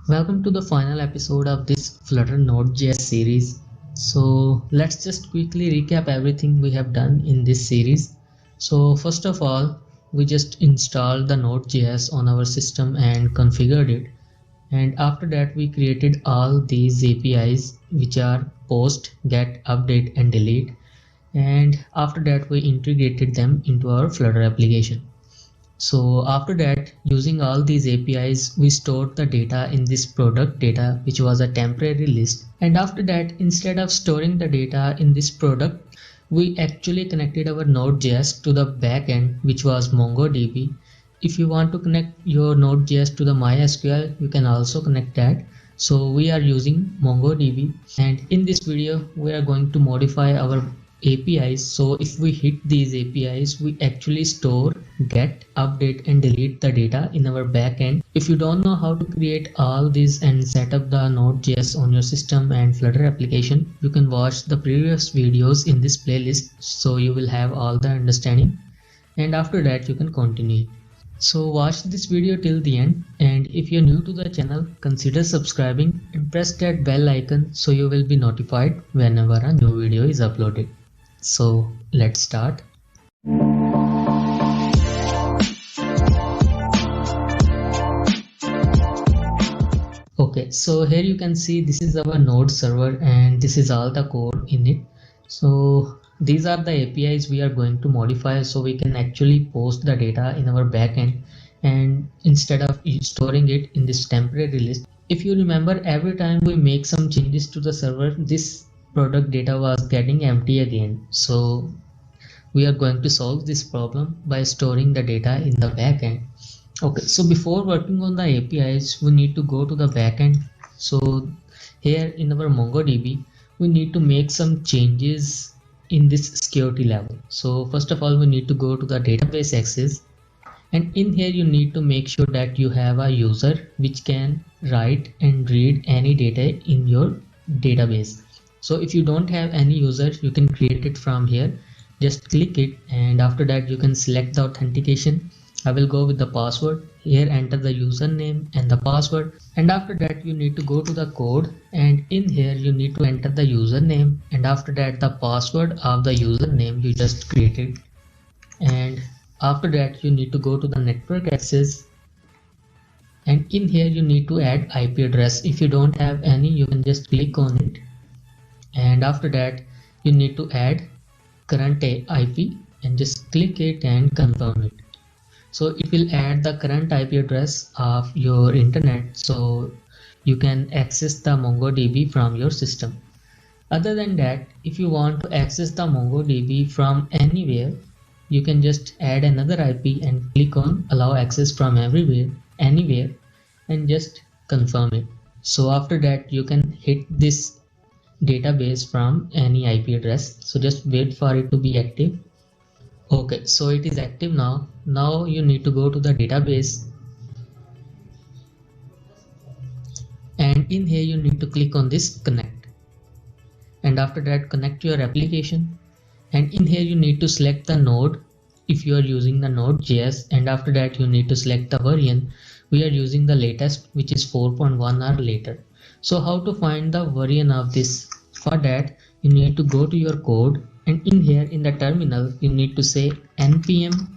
Welcome to the final episode of this Flutter Node.js series. So let's just quickly recap everything we have done in this series. So first of all, we just installed the Node.js on our system and configured it. And after that, we created all these APIs which are post, get, update and delete. And after that, we integrated them into our Flutter application. So after that, using all these APIs, we stored the data in this product data, which was a temporary list. And after that, instead of storing the data in this product, we actually connected our Node.js to the backend, which was MongoDB. If you want to connect your Node.js to the MySQL, you can also connect that. So we are using MongoDB, and in this video, we are going to modify our APIs. So if we hit these APIs, we actually store, get, update and delete the data in our backend. If you don't know how to create all these and set up the Node.js on your system and Flutter application, you can watch the previous videos in this playlist, so you will have all the understanding, and after that you can continue. So watch this video till the end, and if you're new to the channel, consider subscribing and press that bell icon so you will be notified whenever a new video is uploaded. So let's start. Okay, so here you can see this is our node server and this is all the code in it. So these are the APIs we are going to modify so we can actually post the data in our backend, and instead of storing it in this temporary list. If you remember, every time we make some changes to the server, this product data was getting empty again. So we are going to solve this problem by storing the data in the backend. Okay, so before working on the APIs, we need to go to the backend. So here in our MongoDB, we need to make some changes in this security level. So first of all, we need to go to the database access, and in here you need to make sure that you have a user which can write and read any data in your database. So if you don't have any user, you can create it from here. Just click it, and after that you can select the authentication. I will go with the password. Here enter the username and the password, and after that you need to go to the code, and in here you need to enter the username, and after that the password of the username you just created, and after that you need to go to the network access, and in here you need to add IP address. If you don't have any, you can just click on it, and after that you need to add current IP and just click it and confirm it. So it will add the current IP address of your internet, so you can access the MongoDB from your system. Other than that, if you want to access the MongoDB from anywhere, you can just add another IP and click on allow access from everywhere, anywhere, and just confirm it. So after that you can hit this database from any IP address. So just wait for it to be active. Okay, so it is active now. Now you need to go to the database, and in here you need to click on this connect, and after that connect your application, and in here you need to select the node if you are using the Node.js, and after that you need to select the version. We are using the latest, which is 4.1 or later. So how to find the version of this? For that you need to go to your code, and in here in the terminal you need to say npm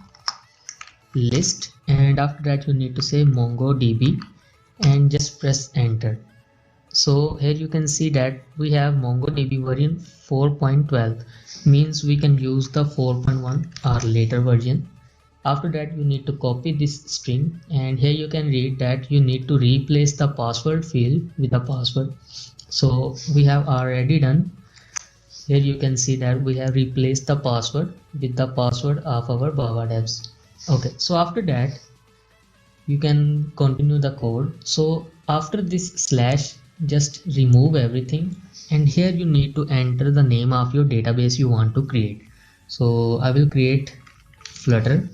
list, and after that you need to say MongoDB and just press enter. So here you can see that we have MongoDB version 4.12, means we can use the 4.1 or later version. After that you need to copy this string, and here you can read that you need to replace the password field with the password. So we have already done. Here you can see that we have replaced the password with the password of our Baba devs. Okay, so after that you can continue the code. So after this slash, just remove everything, and here you need to enter the name of your database you want to create. So I will create Flutter.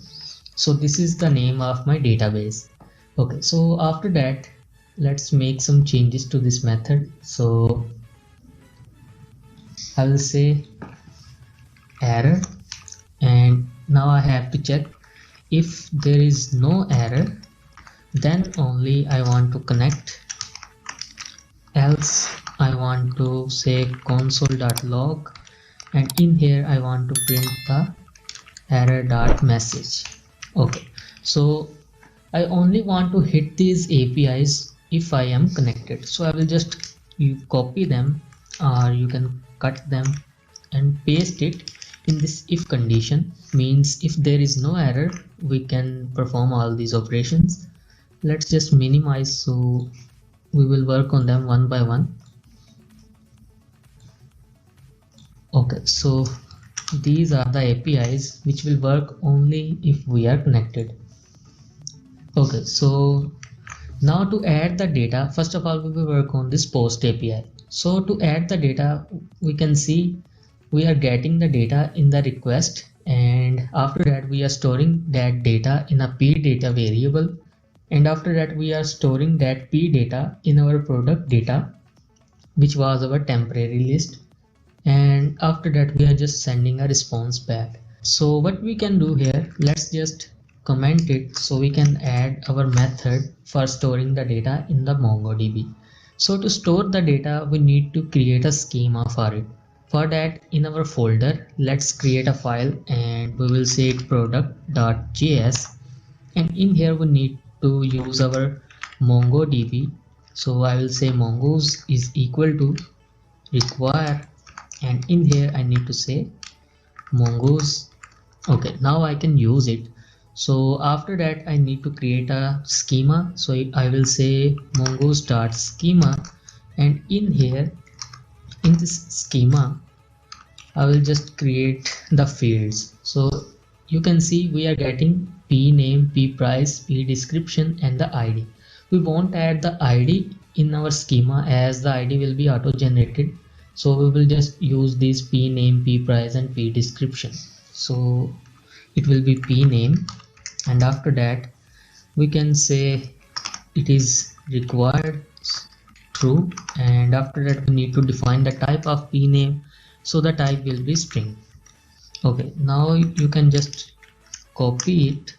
So this is the name of my database. Okay, so after that let's make some changes to this method. So I will say error, and now I have to check. If there is no error, then only I want to connect else I want to say console.log, and in here I want to print the error.message. Okay, so I only want to hit these APIs if I am connected. So I will just copy them, or you can cut them and paste it in this if condition. Means if there is no error, we can perform all these operations. Let's just minimize, so we will work on them one by one. Okay, so these are the APIs which will work only if we are connected. Okay, so now to add the data, first of all we will work on this post API. So to add the data, we can see we are getting the data in the request, and after that we are storing that data in a p data variable, and after that we are storing that p data in our product data, which was our temporary list, and after that we are just sending a response back. So what we can do here, let's just comment it so we can add our method for storing the data in the MongoDB. So to store the data, we need to create a schema for it. For that, in our folder, let's create a file and we will say it product.js, and in here we need to use our MongoDB. So I will say mongos is equal to require, and in here I need to say mongos. Okay, now I can use it. So after that I need to create a schema. So I will say mongos.schema, and in here in this schema I will just create the fields. So you can see we are getting p name, p price, p description, and the id. We won't add the id in our schema as the id will be auto generated. So we will just use these p name, p price, and p description. So it will be p name, and after that we can say it is required true, and after that we need to define the type of p name. So the type will be string. Okay, now you can just copy it,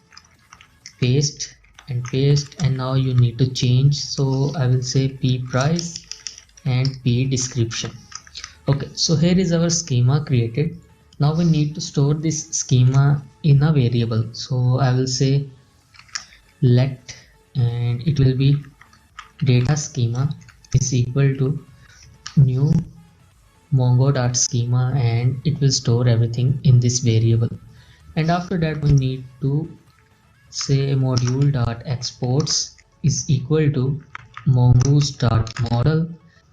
paste and paste, and now you need to change. So I will say p price and p description. Okay, so here is our schema created. Now we need to store this schema in a variable. So I will say let, and it will be data schema is equal to new mongo.schema, and it will store everything in this variable. And after that we need to say module.exports is equal to mongoose.model,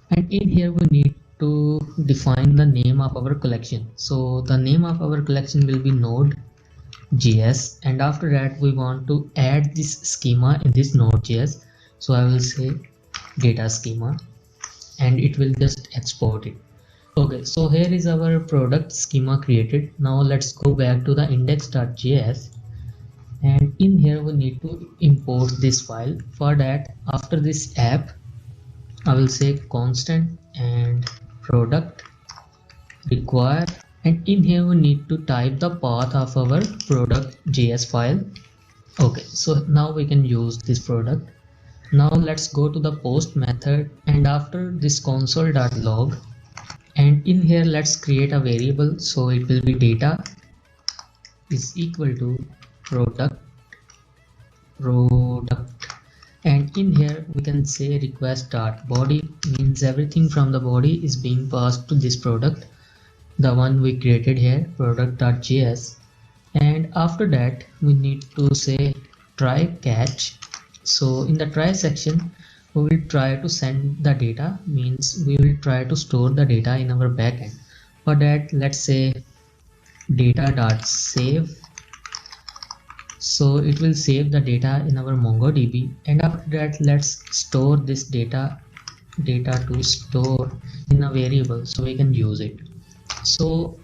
and in here we need to define the name of our collection. So the name of our collection will be nodejs, and after that we want to add this schema in this nodejs. So I will say data schema, and it will just export it. Okay, so here is our product schema created. Now let's go back to the index.js, and in here we need to import this file. For that, after this app I will say constant and product require, and in here we need to type the path of our product.js file. Okay, so now we can use this product. Now let's go to the post method, and after this console.log, and in here let's create a variable. So it will be data is equal to product, and in here we can say request.body, means everything from the body is being passed to this product, the one we created here, product.js. And after that we need to say try catch. So in the try section we will try to send the data, means we will try to store the data in our backend. For that, let's say data.save. So it will save the data in our MongoDB, and after that let's store this data to store in a variable so we can use it. So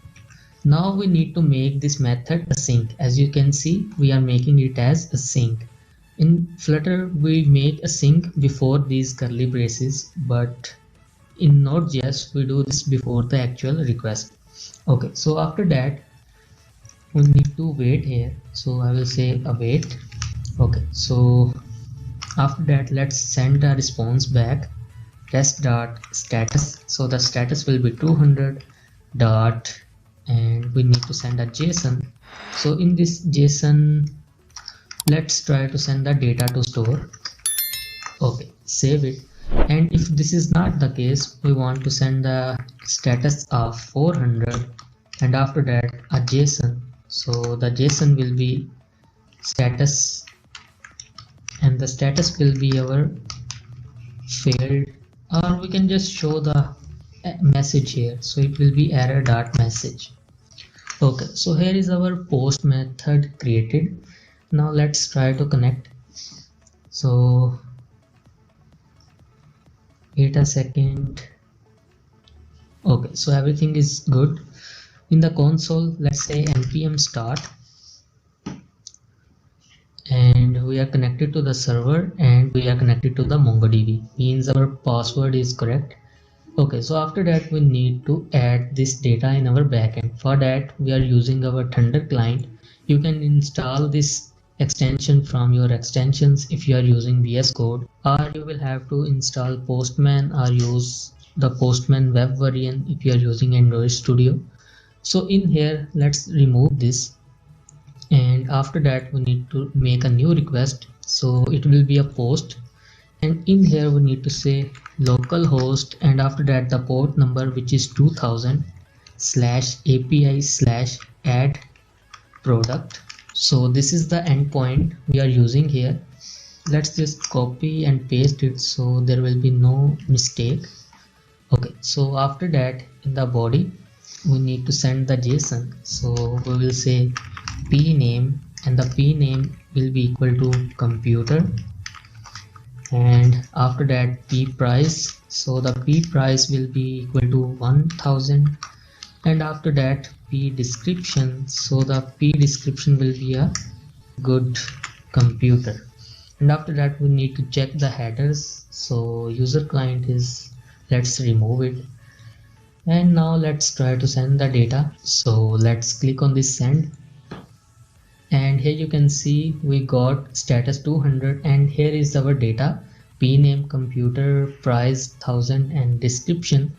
now we need to make this method async. As you can see, we are making it as async. In Flutter we make async before these curly braces, but in Node.js we do this before the actual request. Okay, so after that we need to wait here. So I will say await. Okay, so after that let's send a response back. rest dot status. So the status will be 200 dot, and we need to send a JSON. So in this JSON, let's try to send the data to store. Okay, save it. And if this is not the case, we want to send the status of 400 and after that a JSON. So the JSON will be status, and the status will be our failed, or we can just show the message here. So it will be error dot message. Okay, so here is our post method created. Now let's try to connect. So wait a second. Okay, so everything is good. In the console, let's say npm start, and we are connected to the server and we are connected to the MongoDB, means our password is correct. Okay, so after that we need to add this data in our backend. For that we are using our Thunder client. You can install this extension from your extensions if you are using VS Code, or you will have to install Postman or use the Postman web variant if you are using Android Studio. So in here, let's remove this, and after that we need to make a new request. So it will be a post, and in here we need to say localhost, and after that the port number, which is 2000/API/add product. So this is the endpoint we are using here. Let's just copy and paste it so there will be no mistake. Okay, so after that in the body we need to send the JSON. So we will say p name, and the p name will be equal to computer, and after that p price. So the p price will be equal to 1000, and after that p description. So the p description will be a good computer, and after that we need to check the headers. So user client is, let's remove it, and now let's try to send the data. So let's click on this send, and here you can see we got status 200, and here is our data: p name, computer, price 1000, and description.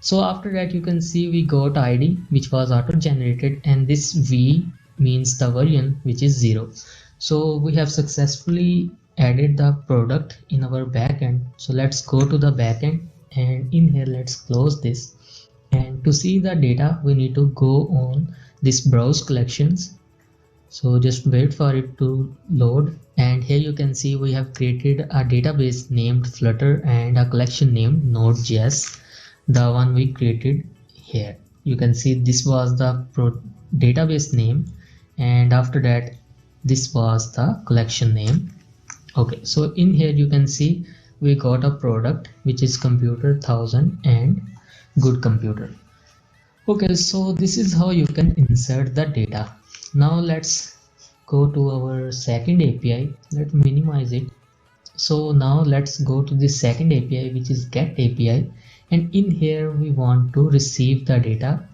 So after that you can see we got ID, which was auto generated, and this v means the variant, which is 0. So we have successfully added the product in our backend. So let's go to the backend, and in here let's close this, and to see the data we need to go on this browse collections. So just wait for it to load, and here you can see we have created a database named Flutter and a collection named nodejs, the one we created here. You can see this was the database name, and after that this was the collection name. Okay, so in here you can see we got a product which is computer 1000 and good computer. Okay, so this is how you can insert the data. Now let's go to our second API. Let's minimize it. So now let's go to the second API, which is get API, and in here we want to receive the data.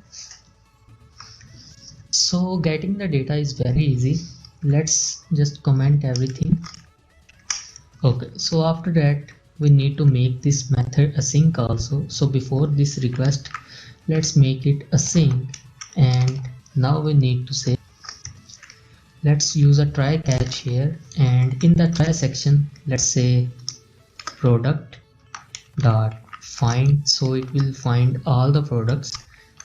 So getting the data is very easy. Let's just comment everything. Okay, so after that we need to make this method async also. So before this request, let's make it async, and now we need to say, let's use a try catch here, and in the try section let's say product dot find. So it will find all the products,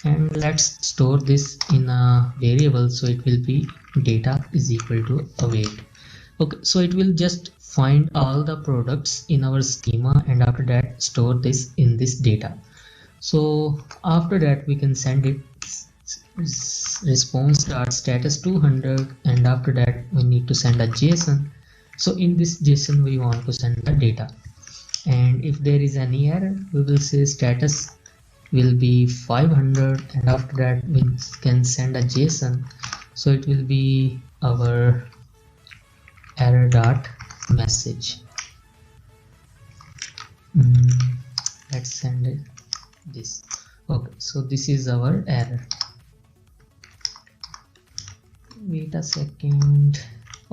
and let's store this in a variable. So it will be data is equal to await. Okay, so it will just find all the products in our schema, and after that store this in this data. So after that we can send it response.status 200, and after that we need to send a JSON. So in this JSON we want to send the data, and if there is any error we will say status will be 500, and after that we can send a JSON. So it will be our error dot message. Let's send it this. Okay, so this is our error. Wait a second.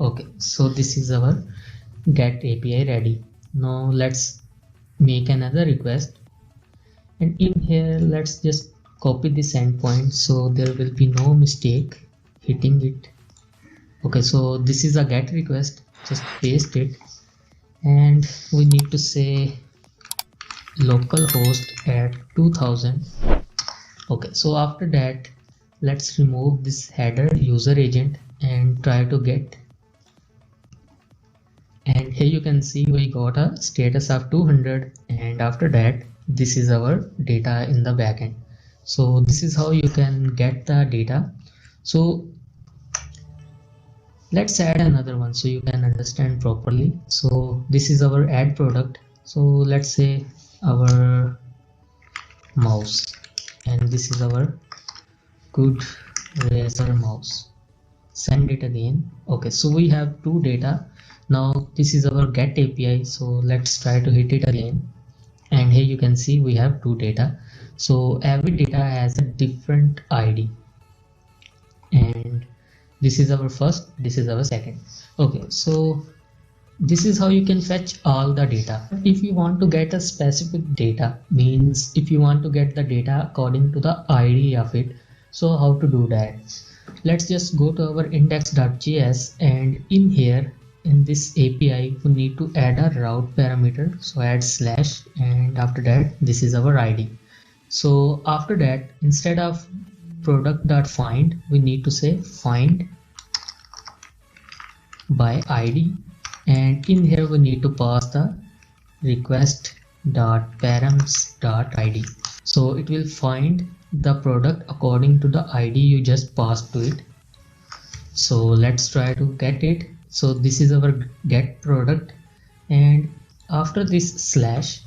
Okay, so this is our get API ready. Now let's make another request, and in here let's just copy this endpoint so there will be no mistake hitting it. Okay, so this is a GET request, just paste it, and we need to say localhost at 2000. Okay, so after that let's remove this header user agent and try to get, and here you can see we got a status of 200, and after that this is our data in the backend. So this is how you can get the data. So let's add another one so you can understand properly. So this is our ad product, so let's say our mouse, and this is our good razor mouse. Send it again. Okay, so we have two data. Now this is our get API, so let's try to hit it again, and here you can see we have two data. So every data has a different ID, and this is our first, this is our second. Okay, so this is how you can fetch all the data. If you want to get a specific data, means if you want to get the data according to the ID of it, so how to do that? Let's just go to our index.js, and in here in this API we need to add a route parameter, so add slash, and after that this is our ID. So after that, instead of product.find, we need to say find by ID, and in here we need to pass the request.params.id. so it will find the product according to the ID you just passed to it. So let's try to get it. So this is our get product, and after this slash,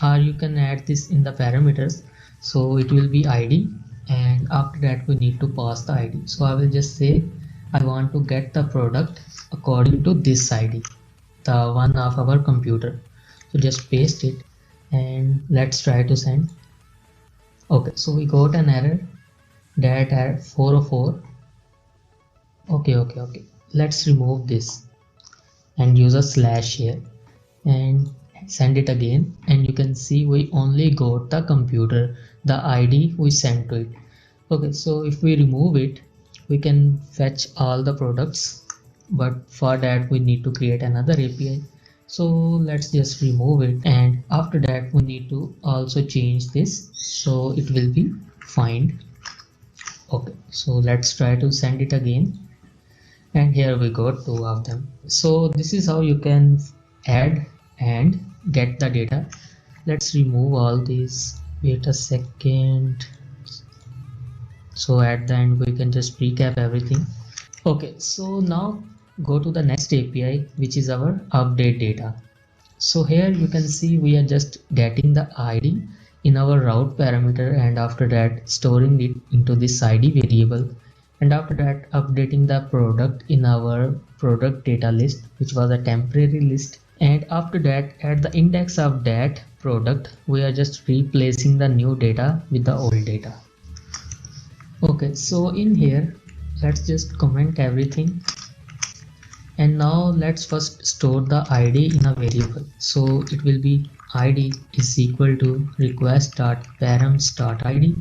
or you can add this in the parameters, so it will be ID, and after that we need to pass the ID. So I will just say I want to get the product according to this ID, the one of our computer. So just paste it, and let's try to send. Okay, so we got an error that at 404. Okay, let's remove this and use a slash here and send it again, and you can see we only got the computer, the ID we sent to it. Okay, so if we remove it, we can fetch all the products, but for that we need to create another API. So let's just remove it, and after that we need to also change this, so it will be find. Okay, so let's try to send it again, and here we got two of them. So this is how you can add and get the data. Let's remove all these. Wait a second. So at the end we can just recap everything. Okay, so now go to the next API, which is our update data. So here you can see we are just getting the ID in our route parameter, and after that storing it into this ID variable, and after that updating the product in our product data list, which was a temporary list, and after that at the index of that product we are just replacing the new data with the old data. Okay, so in here let's just comment everything, and now let's first store the ID in a variable. So it will be ID is equal to request.params.id.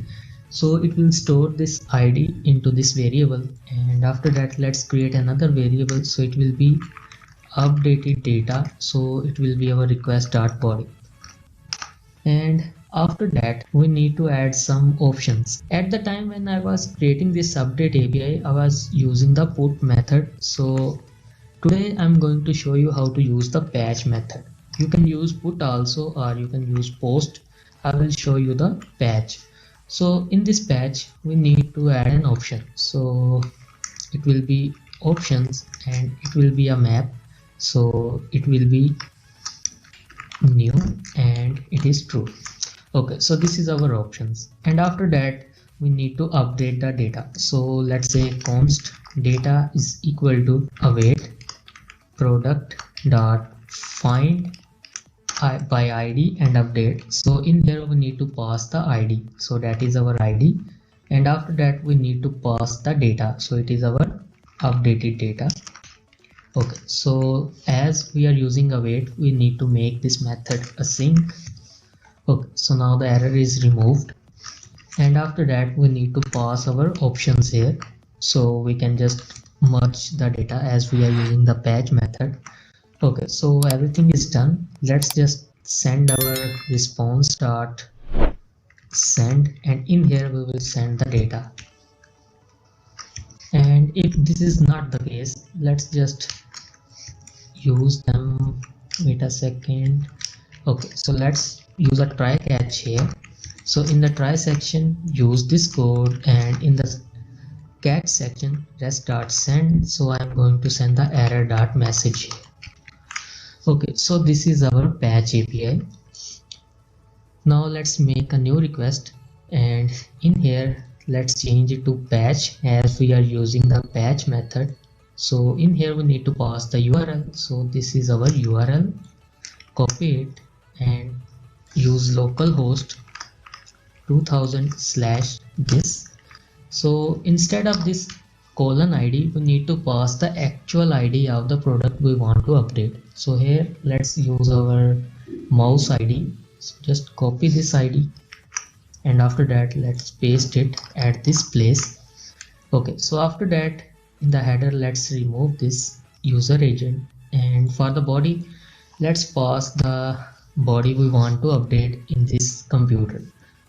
So it will store this ID into this variable, and after that let's create another variable, so it will be updated data, so it will be our request.body. And after that we need to add some options. At the time when I was creating this update API, I was using the put method. So today I'm going to show you how to use the patch method. You can use put also, or you can use post. I will show you the patch. So in this patch we need to add an option, so it will be options, and it will be a map, so it will be new and it is true. Okay, so this is our options, and after that we need to update the data. So let's say const data is equal to await product dot find by ID and update. So in here we need to pass the ID, so that is our ID, and after that we need to pass the data, so it is our updated data. Okay, so as we are using await, we need to make this method async. Okay, so now the error is removed, and after that we need to pass our options here, so we can just merge the data as we are using the patch method. Okay, so everything is done. Let's just send our response dot send, and in here we will send the data. And if this is not the case, let's just use them. Wait a second. Okay, so let's use a try catch here. So in the try section, use this code, and in the catch section, rest.send. So I'm going to send the error.message here. Okay, so this is our patch API. Now let's make a new request, and in here let's change it to patch as we are using the patch method. So in here we need to pass the URL. So this is our URL. Copy it and use localhost 2000/this. So instead of this colon ID, we need to pass the actual ID of the product we want to update. So here let's use our mouse ID. So just copy this ID, and after that let's paste it at this place. Okay, so after that in the header let's remove this user agent, and for the body let's pass the body we want to update in this computer,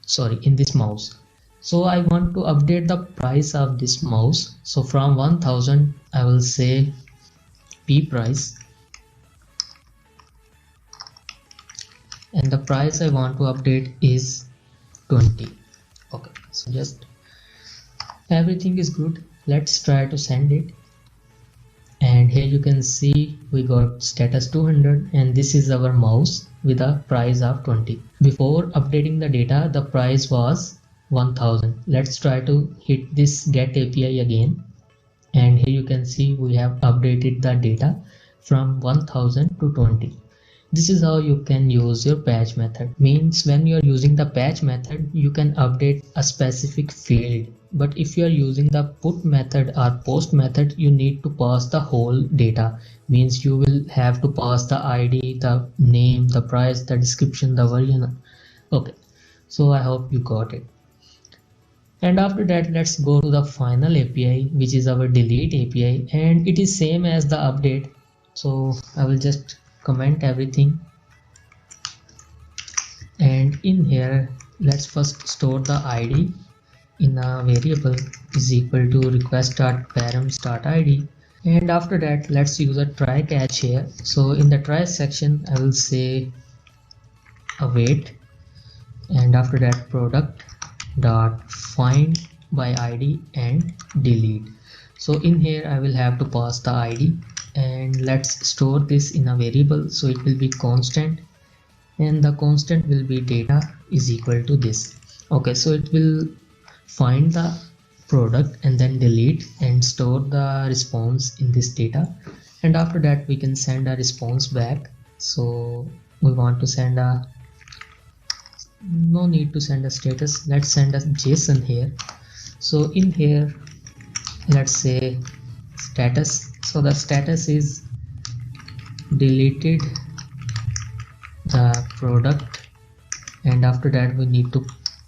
sorry, in this mouse. So I want to update the price of this mouse. So from 1000 I will say p price, and the price I want to update is 20. Okay, so just everything is good. Let's try to send it, and here you can see we got status 200, and this is our mouse with a price of 20. Before updating the data, the price was 1000. Let's try to hit this get API again, and here you can see we have updated the data from 1000 to 20. This is how you can use your patch method. Means when you are using the patch method, you can update a specific field, but if you are using the put method or post method, you need to pass the whole data. Means you will have to pass the ID, the name, the price, the description, the version. Okay, so I hope you got it. And after that let's go to the final API, which is our delete API, and it is same as the update. So I will just comment everything, and in here let's first store the ID in a variable is equal to request.params.id, and after that let's use a try catch here. So in the try section I will say await, and after that product dot find by ID and delete. So in here I will have to pass the ID, and let's store this in a variable, so it will be constant, and the constant will be data is equal to this. Okay, so it will find the product and then delete and store the response in this data, and after that we can send a response back. So we want to send a, no need to send a status, let's send a JSON here. So in here let's say status. So the status is deleted the product, and after that we need to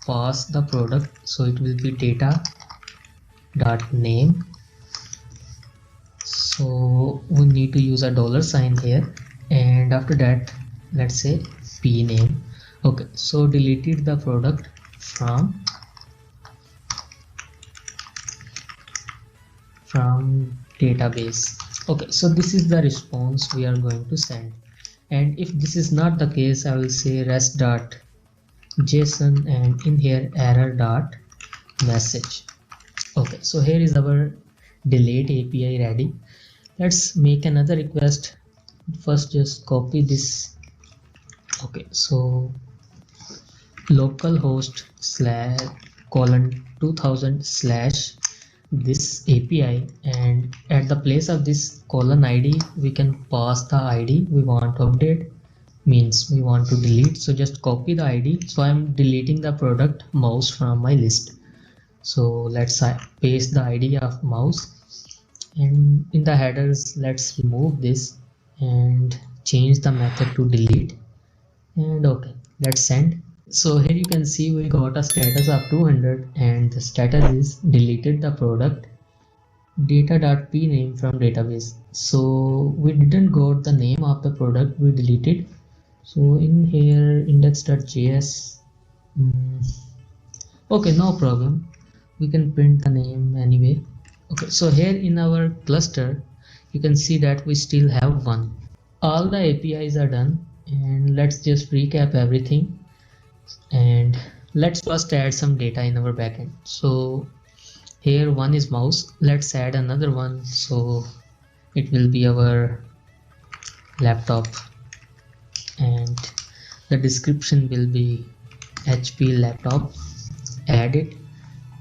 pass the product, so it will be data dot name. So we need to use a $sign here, and after that let's say p name. Okay, so deleted the product from database. Okay, so this is the response we are going to send, and if this is not the case I will say rest.json, and in here error.message. Okay, so here is our delete API ready. Let's make another request. First just copy this. Okay, so localhost /:2000/ this API, and at the place of this colon ID we can pass the ID we want to update, means we want to delete. So just copy the ID. So I'm deleting the product mouse from my list. So let's paste the ID of mouse, And in the headers, let's remove this and change the method to delete. And okay, let's send. So here you can see we got a status of 200 and the status is deleted the product data.p name from database. So we didn't got the name of the product we deleted. So in here index.js, okay, no problem, we can print the name anyway. Okay, so here in our cluster you can see that we still have one. All the APIs are done, and let's just recap everything. And let's first add some data in our backend. So here one is mouse, let's add another one, so it will be our laptop, and the description will be HP laptop. Add it.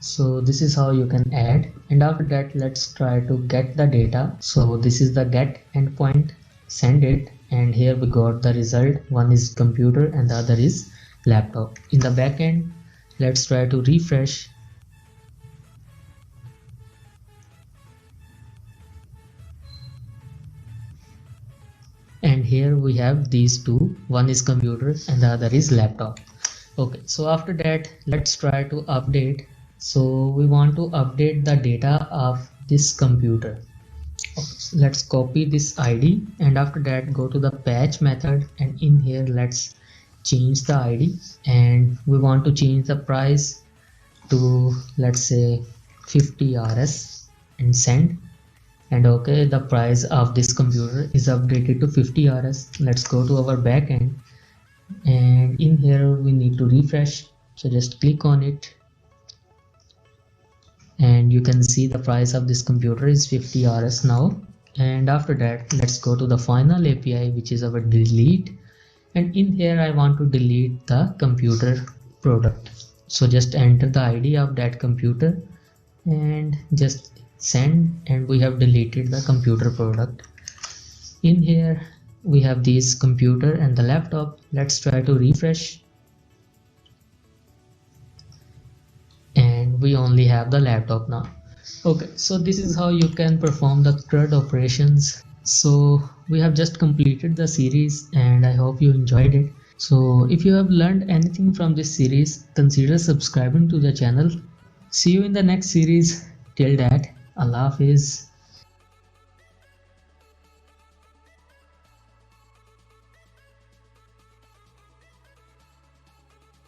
So this is how you can add, and after that let's try to get the data. So this is the get endpoint, send it, and here we got the result. One is computer and the other is laptop. In the backend, let's try to refresh. And here we have these two, one is computer and the other is laptop. Okay, so after that let's try to update. So we want to update the data of this computer. Okay, so let's copy this ID, and after that go to the patch method, and in here let's change the ID, and we want to change the price to, let's say, 50 RS, and send. And okay, the price of this computer is updated to 50 RS. Let's go to our backend, and in here we need to refresh. So just click on it, and you can see the price of this computer is 50 RS now. And after that let's go to the final API, which is our delete, and in here I want to delete the computer product. So just enter the ID of that computer and just send, and we have deleted the computer product. In here we have these computer and the laptop. Let's try to refresh, and we only have the laptop now. Okay, so this is how you can perform the CRUD operations. So we have just completed the series, and I hope you enjoyed it. So if you have learned anything from this series, consider subscribing to the channel. See you in the next series. Till that, Allah Hafiz.